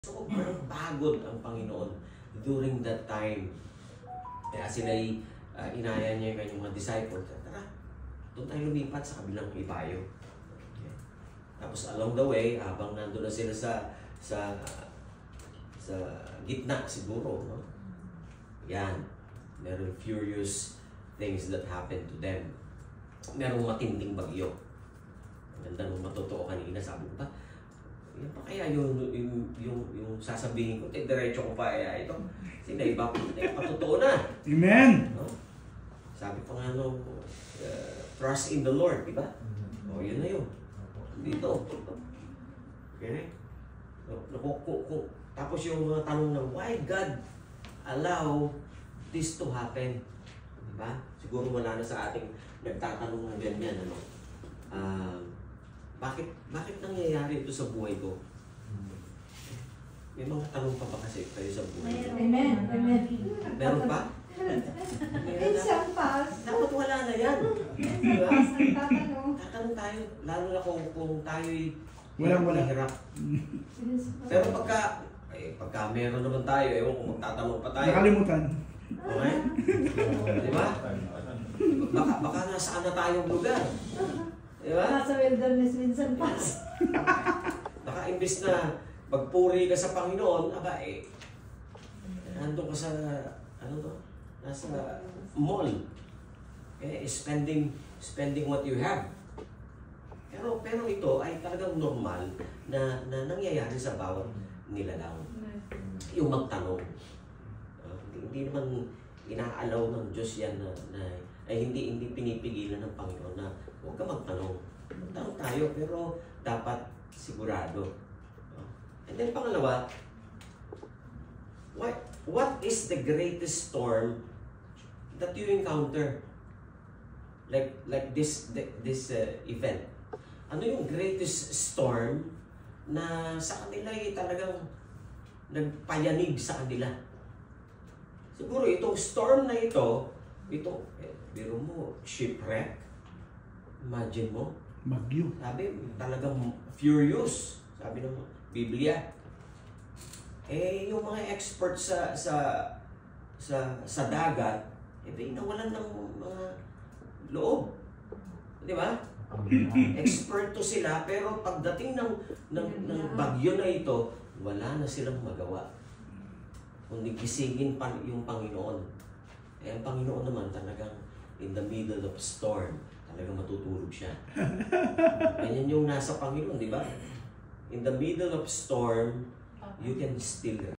So, parang pagod ang Panginoon during that time. Kaya sila inaya niya yung kanyang mga disciples. Tara, doon tayo lumipat sa kabilang ibayo. Okay. Tapos along the way, habang nandun na sila sa gitna siguro, no? Yan, meron furious things that happened to them. Merong matinding bagyo. Ang ganda nung matotoo kanina, sabi ko pa, yan pa kaya yung sasabihin ko, diretso ko pa ito. Kasi naiba ko, patotoo na. Amen! No? Sabi pa nga nung, trust in the Lord, di ba? O, yun na yun. Dito. Okay? Tapos yung mga tanong na, why God allow this to happen? Di ba? Siguro wala na sa ating nagtatanong ng ganyan, ano? Bakit nangyayari ito sa buhay ko? May mga tanong pa ba kasi kayo sa buhay? Amen. Amen. Meron pa? Isang pas. Dapat wala na yan. Diba? Tatanong tayo, lalo na kung tayo'y Walang-wala. hirap. Pero pagka meron naman tayo, ewan kung magtatanong pa tayo. Nakalimutan. Okay? Diba? Baka nasaan na tayong lugar. Diba? Nasa wilderness minsan pas. Baka imbis na magpuri ka sa Panginoon, nandun ka sa, nasa mall. Okay? Spending what you have. Pero ito ay talagang normal na nangyayari sa bawat nilalang. Yung magtanong. Hindi naman inaalaw ng Diyos yan ay hindi pinipigilan ng Panginoon na huwag ka magtanong. Magtanong tayo pero dapat sigurado. And then pangalawa, what is the greatest storm that you encounter? Like this event. Ano yung greatest storm na sa kanila ay talagang nagpayanig sa kanila? Siguro itong storm na ito, biro mo, shipwreck. Imagine mo. Bagyo. Sabi, talagang furious. Sabi ng Biblia. Yung mga experts sa dagat, nawalan ng mga loob. Di ba? Experto sila, pero pagdating ng bagyo na ito, wala na silang magawa. Kundi gisingin pa yung Panginoon. Ang Panginoon naman talagang in the middle of storm, talagang matutulog siya. Ganyan yung nasa Panginoon, di ba? In the middle of storm, you can still